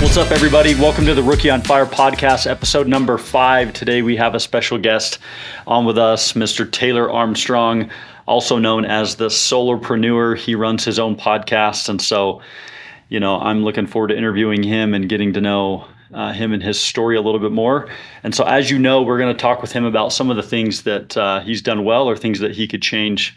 What's up, everybody? Welcome to the Rookie on Fire podcast, episode number 5. Today we have a special guest on with us, Mr. Taylor Armstrong, also known as the solarpreneur. He runs his own podcast, and so, I'm looking forward to interviewing him and getting to know him and his story a little bit more. And so, as you know, we're going to talk with him about some of the things that he's done well or things that he could change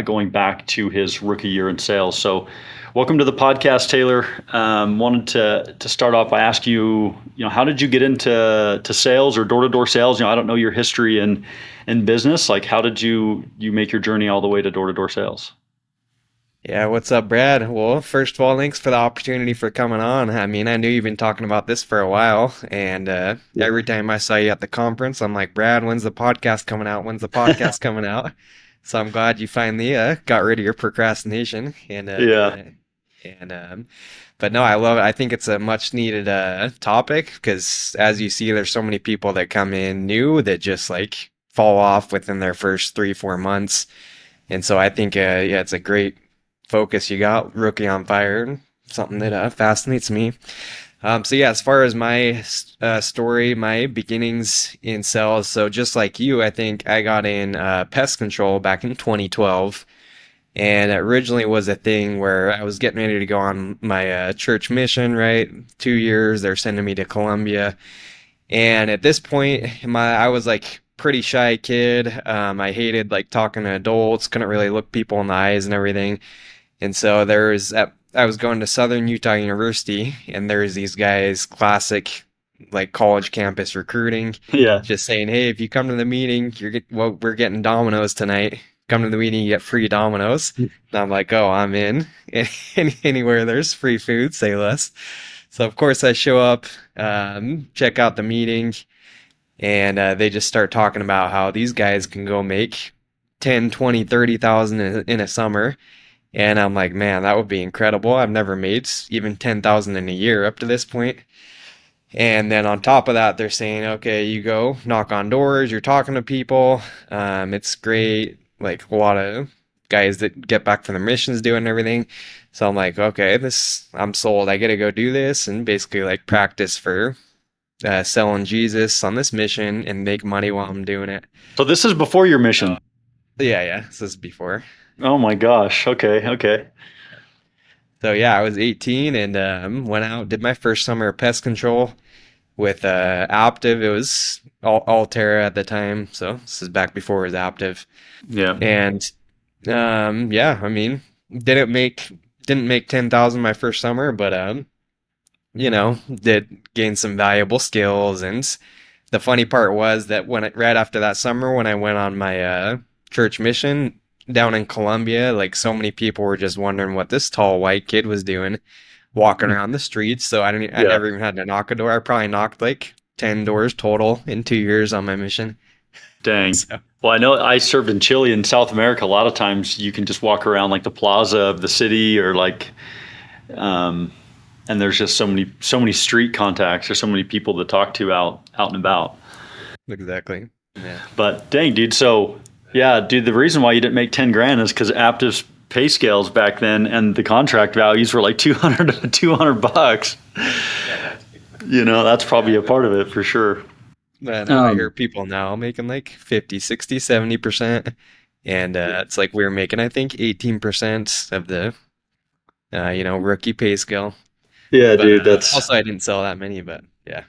going back to his rookie year in sales. So welcome to the podcast, Taylor. Wanted to start off by asking you, how did you get into sales or door-to-door sales? I don't know your history in business. Like, how did you make your journey all the way to door-to-door sales? Yeah, what's up, Brad? Well, first of all, thanks for the opportunity for coming on. I mean, I knew you've been talking about this for a while, and every time I saw you at the conference, I'm like, Brad, when's the podcast coming out? When's the podcast coming out? So I'm glad you finally got rid of your procrastination. But no, I love it. I think it's a much needed topic because, as you see, there's so many people that come in new that just like fall off within their first 3-4 months. And so I think, it's a great focus you got, Rookie on Fire, something that fascinates me. As far as my story, my beginnings in sales, so just like you, I think I got in pest control back in 2012. And it originally was a thing where I was getting ready to go on my church mission, right? 2 years, they're sending me to Colombia. And at this point, I was like pretty shy kid. I hated like talking to adults, couldn't really look people in the eyes and everything. And so I was going to Southern Utah University, and there's these guys, classic like college campus recruiting. Yeah. Just saying, hey, if you come to the meeting, we're getting Domino's tonight. Come to the meeting, you get free Domino's. And I'm like, oh, I'm in. Anywhere there's free food, say less. So of course I show up, check out the meeting, and they just start talking about how these guys can go make 10, 20, 30,000 in a summer. And I'm like, man, that would be incredible. I've never made even 10,000 in a year up to this point. And then on top of that, they're saying, okay, you go knock on doors, you're talking to people. It's great. Like a lot of guys that get back from their missions doing everything. So I'm like, okay, I'm sold. I get to go do this and basically like practice for selling Jesus on this mission and make money while I'm doing it. So this is before your mission. Yeah. This is before. Oh my gosh. Okay. So yeah, I was 18 and went out, did my first summer of pest control with Aptiv. It was Altera at the time, so this is back before it was Aptiv. Yeah. And I mean, didn't make 10,000 my first summer, but did gain some valuable skills. And the funny part was that right after that summer, when I went on my church mission down in Colombia, like so many people were just wondering what this tall white kid was doing walking around the streets. So I never even had to knock a door. I probably knocked like 10 doors total in 2 years on my mission. Dang. So. Well, I know I served in Chile in South America. A lot of times you can just walk around like the plaza of the city or like, and there's just so many street contacts or so many people to talk to out and about. Exactly. Yeah. But dang, dude. So yeah, dude, the reason why you didn't make 10 grand is because Aptiv's pay scales back then and the contract values were like $200. That's probably a part of it for sure. And I hear people now making like 50, 60, 70%. And it's like we were making, I think, 18% of the, rookie pay scale. Yeah, but, dude, that's... Also, I didn't sell that many, but yeah.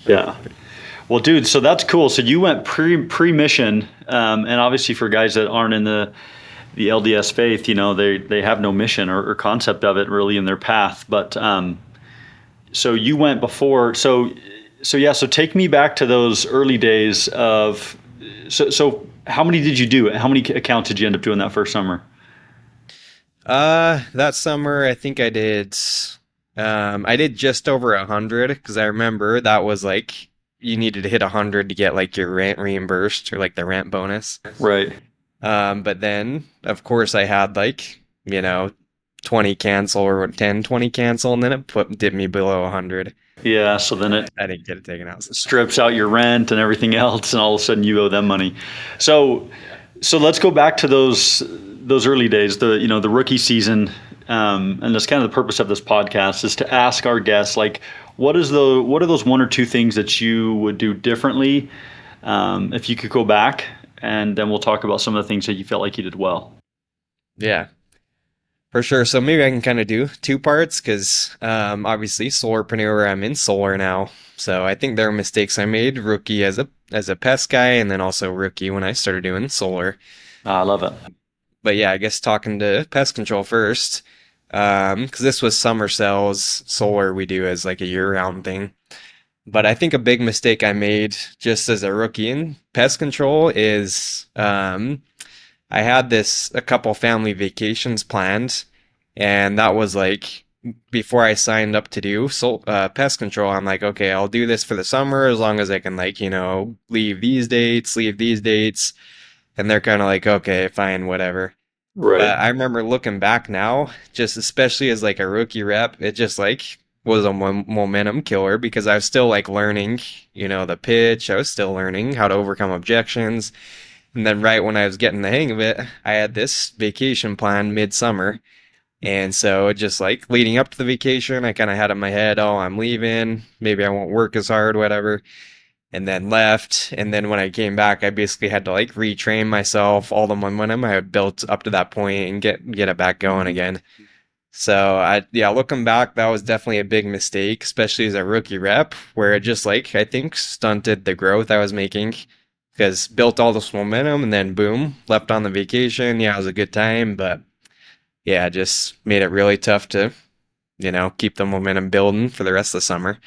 Yeah. Well, dude, so that's cool. So you went pre-mission, and obviously for guys that aren't in the LDS faith, they have no mission or concept of it really in their path. But so you went before. So take me back to those early days of. So how many did you do? How many accounts did you end up doing that first summer? That summer, I think I did. I did just over 100 because I remember that was like. You needed to hit 100 to get like your rent reimbursed or like the rent bonus. Right. But then of course I had like, 20 cancel or 10, 20 cancel, and then it did me below 100. Yeah. So then I didn't get it taken out. Strips out your rent and everything else. And all of a sudden you owe them money. So let's go back to those early days, the rookie season. And that's kind of the purpose of this podcast is to ask our guests, like, what are those one or two things that you would do differently if you could go back? And then we'll talk about some of the things that you felt like you did well. Yeah, for sure. So maybe I can kind of do two parts because obviously solarpreneur, I'm in solar now. So I think there are mistakes I made rookie as a pest guy and then also rookie when I started doing solar. I love it. But yeah, I guess talking to pest control first, because this was summer cells, solar we do as like a year-round thing. But I think a big mistake I made just as a rookie in pest control is I had a couple family vacations planned, and that was like before I signed up to do pest control. I'm like, okay, I'll do this for the summer as long as I can like, leave these dates, leave these dates. And they're kind of like, okay, fine, whatever. Right. But I remember looking back now, just especially as like a rookie rep, it just like was a momentum killer because I was still like learning, the pitch. I was still learning how to overcome objections. And then right when I was getting the hang of it, I had this vacation plan midsummer. And so it just like leading up to the vacation, I kind of had in my head, oh, I'm leaving. Maybe I won't work as hard, whatever, and then left. And then when I came back, I basically had to like retrain myself, all the momentum I had built up to that point and get it back going again. So yeah, looking back, that was definitely a big mistake, especially as a rookie rep, where it just like I think stunted the growth I was making because built all this momentum and then boom, left on the vacation. Yeah, it was a good time, but yeah, just made it really tough to, keep the momentum building for the rest of the summer.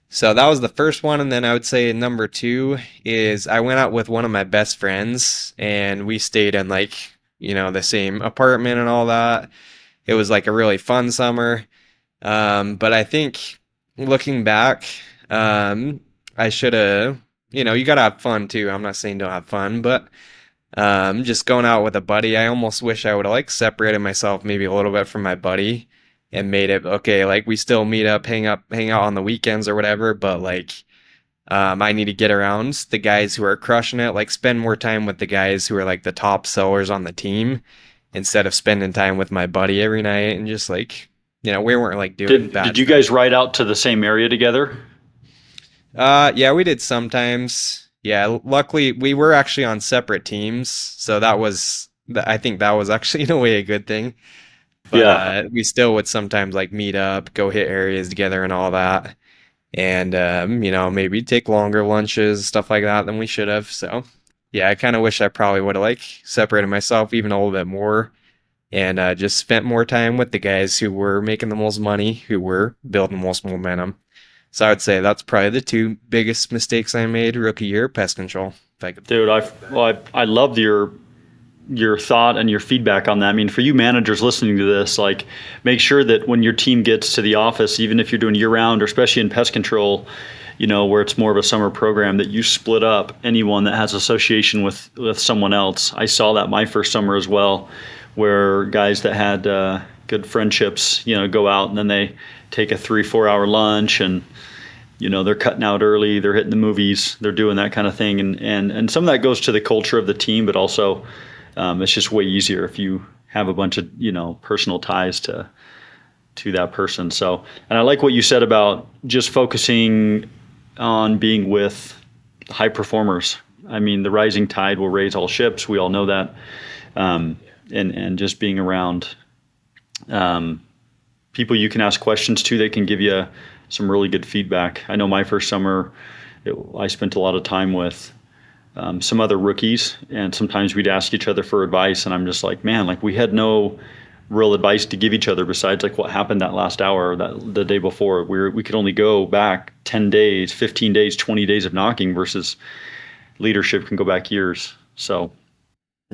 So that was the first one. And then I would say number two is I went out with one of my best friends and we stayed in like, the same apartment and all that. It was like a really fun summer. But I think looking back, I should have, you gotta have fun too. I'm not saying don't have fun, but just going out with a buddy, I almost wish I would have like separated myself maybe a little bit from my buddy and made it okay. Like we still meet up, hang out on the weekends or whatever, but like I need to get around the guys who are crushing it, like spend more time with the guys who are like the top sellers on the team instead of spending time with my buddy every night and just like, we weren't like doing Did bad you stuff. guys ride out to the same area together? Yeah, we did sometimes. Yeah, luckily we were actually on separate teams, so I think that was actually in a way a good thing. But Yeah. we still would sometimes like meet up, go hit areas together and all that. And maybe take longer lunches, stuff like that than we should have. So yeah, I kind of wish I probably would have like separated myself even a little bit more and just spent more time with the guys who were making the most money, who were building the most momentum. So I would say that's probably the two biggest mistakes I made rookie year, pest control. If I could. Dude, I loved your thought and your feedback on that. I mean, for you managers listening to this, like make sure that when your team gets to the office, even if you're doing year round or especially in pest control, where it's more of a summer program, that you split up anyone that has association with someone else. I saw that my first summer as well, where guys that had good friendships, go out and then they take a 3-4 hour lunch and they're cutting out early, they're hitting the movies, they're doing that kind of thing, and some of that goes to the culture of the team, but also it's just way easier if you have a bunch of personal ties to that person. So, and I like what you said about just focusing on being with high performers. I mean, the rising tide will raise all ships. We all know that, and just being around people you can ask questions to, they can give you some really good feedback. I know my first summer, I spent a lot of time with some other rookies, and sometimes we'd ask each other for advice, and I'm just like, man, like we had no real advice to give each other besides like what happened that last hour, that the day before. We could only go back 10 days, 15 days, 20 days of knocking versus leadership can go back years. So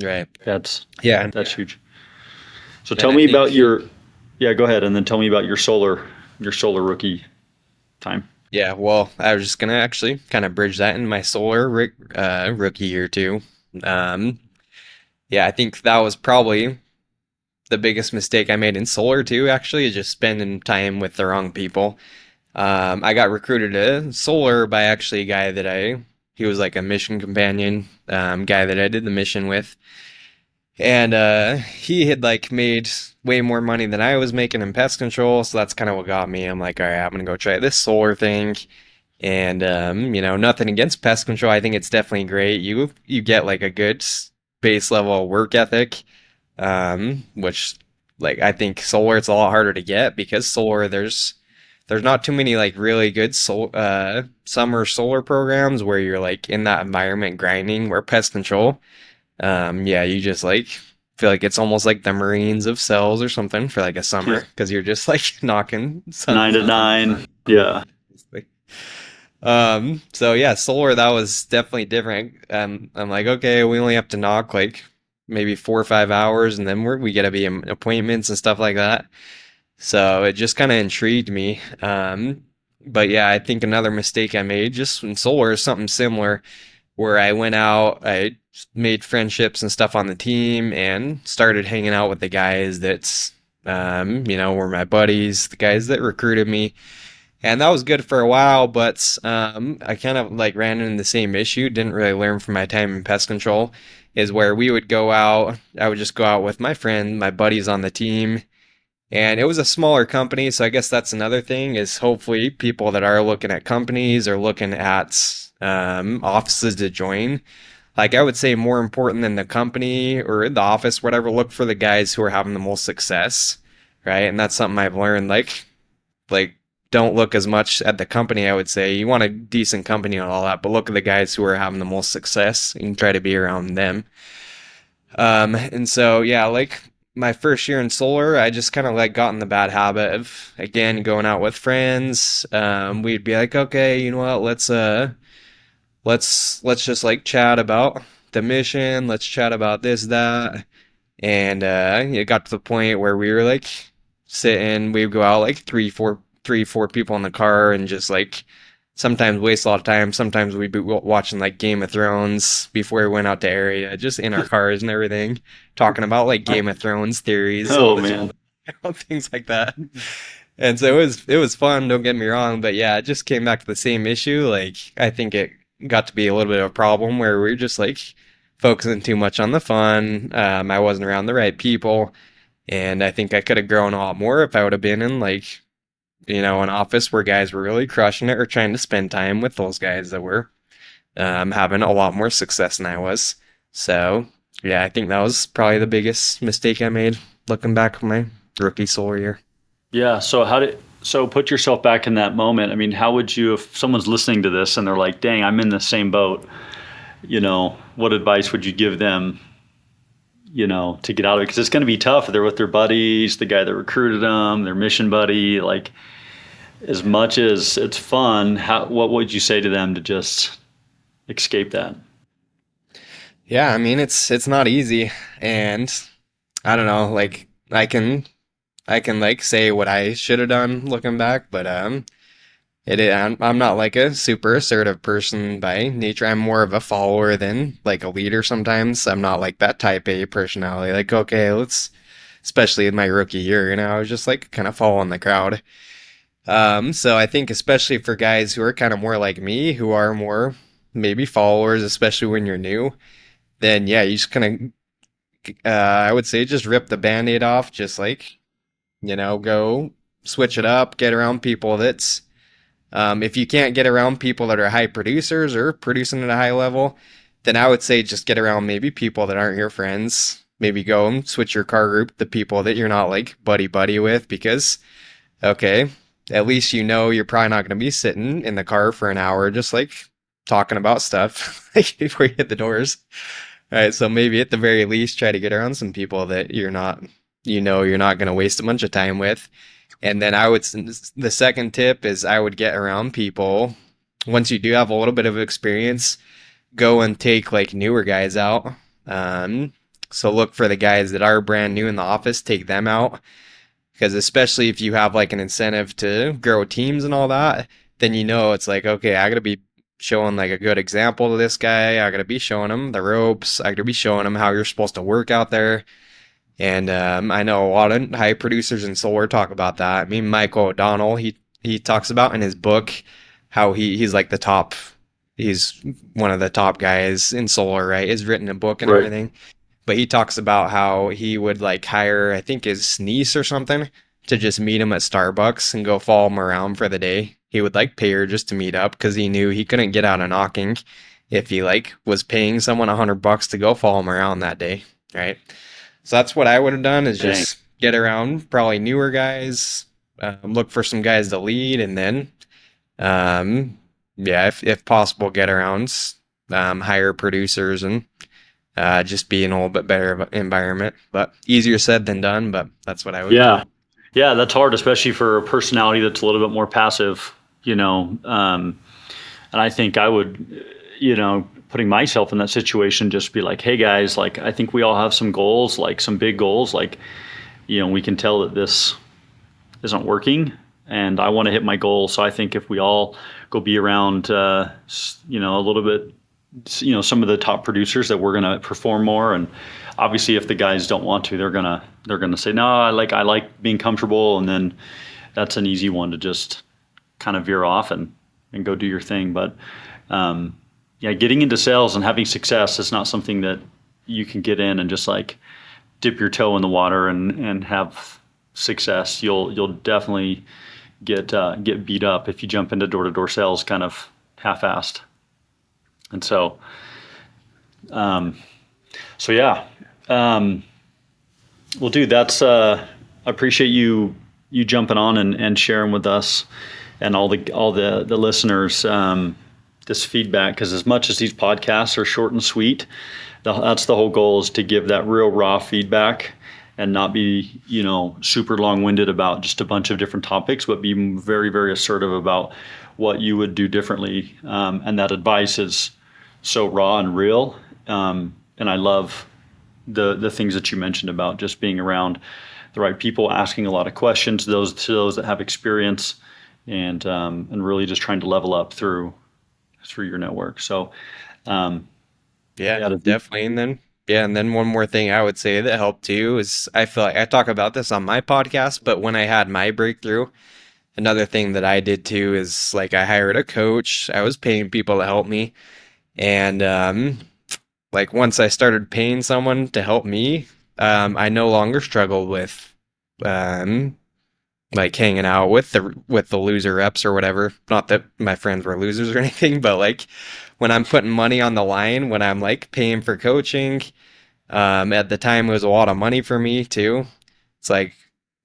Right. that's Yeah. that's huge. So And tell I me about think, yeah, go ahead, and then tell me about your solar rookie time. yeah, well, I was just gonna actually kind of bridge that in my rookie year too. Um, yeah, I think that was probably the biggest mistake I made in solar too, actually, is just spending time with the wrong people. I got recruited to solar by actually a guy he was like a mission companion, guy that I did the mission with. And he had like made way more money than I was making in pest control, so that's kind of what got me. I'm like, all right, I'm gonna go try this solar thing. And nothing against pest control. I think it's definitely great. You get like a good base level work ethic, which like I think solar it's a lot harder to get because solar there's not too many like really good summer solar programs where you're like in that environment grinding. Where pest control, yeah, you just like feel like it's almost like the Marines of cells or something for like a Yeah. summer because you're just like knocking sun. 9 to 9. Yeah. So yeah, solar that was definitely different. I'm like, okay, we only have to knock like maybe 4 or 5 hours, and then we gotta be in appointments and stuff like that. So it just kind of intrigued me. But yeah, I think another mistake I made just in solar is something similar, where I went out, I made friendships and stuff on the team, and started hanging out with the guys were my buddies, the guys that recruited me. And that was good for a while, but I kind of like ran into the same issue. Didn't really learn from my time in pest control. Is where we would go out. I would just go out with my friend, my buddies on the team, and it was a smaller company. So I guess that's another thing. Is hopefully people that are looking at companies or looking at offices to join. Like I would say, more important than the company or the office, whatever. Look for the guys who are having the most success, right? And that's something I've learned. Like don't look as much at the company, I would say. You want a decent company and all that, but look at the guys who are having the most success and try to be around them. And so yeah, like my first year in solar, I just kind of like got in the bad habit of again going out with friends. We'd be like, okay, you know what, let's just like chat about the mission, let's chat about this, that. And it got to the point where we were like sitting, we'd go out like four people in the car and just like sometimes waste a lot of time. Sometimes we'd be watching like Game of Thrones before we went out to area, just in our cars and everything, talking about like Game of Thrones theories, all Oh the man. things like that. And so it was fun, don't get me wrong, but yeah, it just came back to the same issue. Like I think it got to be a little bit of a problem where we are just like focusing too much on the fun. I wasn't around the right people, and I think I could have grown a lot more if I would have been in like an office where guys were really crushing it or trying to spend time with those guys that were having a lot more success than I was. So yeah, I think that was probably the biggest mistake I made looking back on my rookie solar year. Yeah. So put yourself back in that moment. I mean, how would you, if someone's listening to this and they're like, dang, I'm in the same boat, what advice would you give them, to get out of it? Because it's going to be tough. They're with their buddies, the guy that recruited them, their mission buddy. Like, as much as it's fun, what would you say to them to just escape that? Yeah, I mean it's not easy, and I don't know, like I can like say what I should have done looking back, but I'm not like a super assertive person by nature. I'm more of a follower than like a leader sometimes. I'm not like that type A personality. Like, okay, especially in my rookie year, I was just like kind of following the crowd. So I think especially for guys who are kind of more like me, who are more maybe followers, especially when you're new, then yeah, you just kind of, I would say just rip the band-aid off, just like, go switch it up, get around people if you can't get around people that are high producers or producing at a high level, then I would say just get around maybe people that aren't your friends. Maybe go and switch your car group to people that you're not like buddy buddy with because, okay, at least you're probably not going to be sitting in the car for an hour just like talking about stuff like before you hit the doors. All right, so maybe at the very least try to get around some people that you're not going to waste a bunch of time with. And then the second tip is I would get around people once you do have a little bit of experience, go and take like newer guys out. Um, so look for the guys that are brand new in the office, take them out because especially if you have like an incentive to grow teams and all that, then it's like, okay, I got to be showing like a good example to this guy. I got to be showing him the ropes. I got to be showing him how you're supposed to work out there. And I know a lot of high producers in solar talk about that. I mean, Michael O'Donnell, he talks about in his book how he's like the top, he's one of the top guys in solar, right? He's written a book and Right. everything. But he talks about how he would like hire, I think his niece or something, to just meet him at Starbucks and go follow him around for the day. He would like pay her just to meet up because he knew he couldn't get out of knocking if he like was paying someone $100 to go follow him around that day, right? So that's what I would have done is Dang. just get around probably newer guys, look for some guys to lead, and then um, yeah, if possible, get around, hire producers and just be in a little bit better environment. But easier said than done. But that's what I would do. Yeah. Yeah, that's hard, especially for a personality that's a little bit more passive, and I think I would, putting myself in that situation, just be like, hey guys, like, I think we all have some goals, like some big goals, like, we can tell that this isn't working and I want to hit my goal. So I think if we all go be around, a little bit, some of the top producers that we're going to perform more. And obviously if the guys don't want to, they're going to say, no, I like being comfortable. And then that's an easy one to just kind of veer off and go do your thing. But, yeah, getting into sales and having success is not something that you can get in and just like dip your toe in the water and have success. You'll definitely get beat up if you jump into door-to-door sales kind of half-assed. And so yeah. Well, dude, that's I appreciate you jumping on and sharing with us and all the listeners this feedback, because as much as these podcasts are short and sweet, that's the whole goal, is to give that real raw feedback and not be, super long-winded about just a bunch of different topics, but be very, very assertive about what you would do differently. And that advice is so raw and real. And I love the things that you mentioned about just being around the right people, asking a lot of questions, to those that have experience, and really just trying to level up through your network. So, Yeah, yeah, definitely. And then one more thing I would say that helped too is I feel like I talk about this on my podcast, but when I had my breakthrough, another thing that I did too is like I hired a coach. I was paying people to help me. And like once I started paying someone to help me, I no longer struggled with um, like hanging out with the loser reps or whatever. Not that my friends were losers or anything, but like when I'm putting money on the line, when I'm like paying for coaching, at the time it was a lot of money for me too. It's like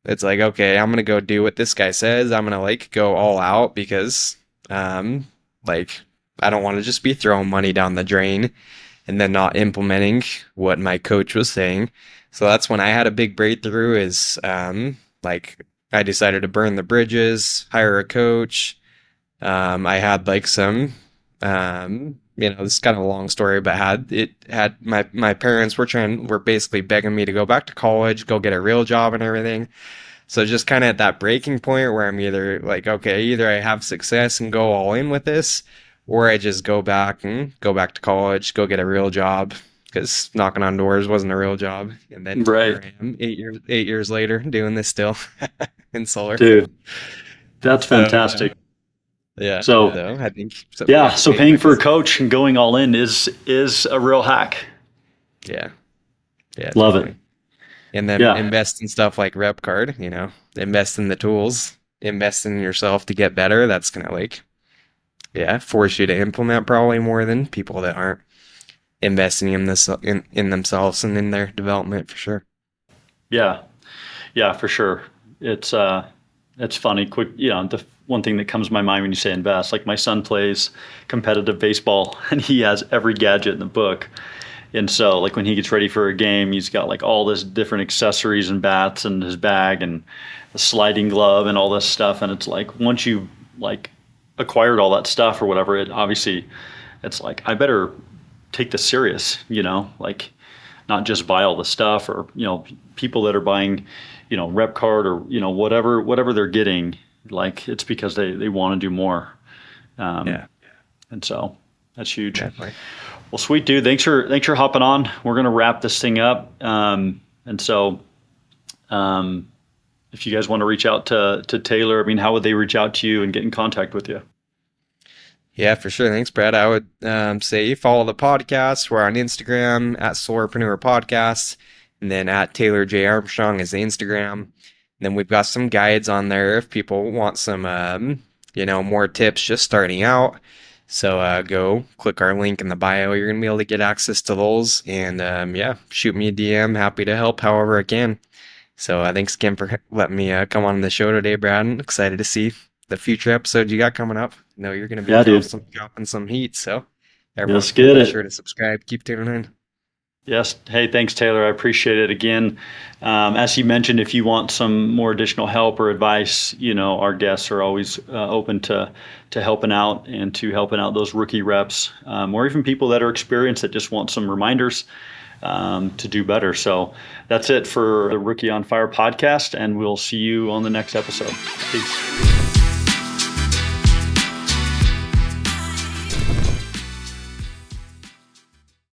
okay, I'm gonna go do what this guy says. I'm gonna like go all out because um like I don't want to just be throwing money down the drain and then not implementing what my coach was saying. So that's when I had a big breakthrough is like I decided to burn the bridges, hire a coach. I had like some this is kind of a long story, but had my parents were basically begging me to go back to college, go get a real job and everything. So just kind of at that breaking point where I'm either like, okay, either I have success and go all in with this, or I just go back to college, go get a real job, because knocking on doors wasn't a real job. And then right, here I am 8 years later doing this still in solar. dude, that's So yeah, fantastic. yeah. So So I think so. yeah, Yeah, so pay, paying for a coach and going all in is a real hack. yeah, yeah, Love it. definitely. And then Yeah, invest in stuff like RepCard. Invest in the tools, invest in yourself to get better. That's gonna like force you to implement probably more than people that aren't investing in themselves and in their development for sure. yeah, yeah, for sure. It's funny. Quick, the one thing that comes to my mind when you say invest, like my son plays competitive baseball and he has every gadget in the book. And so, like when he gets ready for a game, he's got like all this different accessories and bats in his bag and a sliding glove and all this stuff. And it's like once you like acquired all that stuff or whatever, it's like I better take this serious, like not just buy all the stuff, or people that are buying, RepCard or whatever they're getting, like it's because they want to do more. Um, Yeah, and so that's huge. definitely. Well, sweet dude, thanks for hopping on. We're gonna wrap this thing up. And so, if you guys want to reach out to Taylor, I mean, how would they reach out to you and get in contact with you? Yeah, for sure. Thanks, Brad. I would say follow the podcast. We're on Instagram at solarpreneur podcast, and then at Taylor J Armstrong is the Instagram. And then we've got some guides on there if people want some more tips just starting out. So go click our link in the bio. You're gonna be able to get access to those, and yeah, shoot me a DM. Happy to help however I can. So thanks again for letting me come on the show today, Brad. I'm excited to see the future episodes you got coming up. I know you're going to be Yeah, dude. dropping some heat. So everyone, Let's get be it. sure to subscribe. Keep tuning in. Yes. Hey, thanks, Taylor. I appreciate it again. As you mentioned, if you want some more additional help or advice, our guests are always open to helping out and to helping out those rookie reps, or even people that are experienced that just want some reminders to do better. So that's it for the Rookie on Fire podcast, and we'll see you on the next episode. Peace.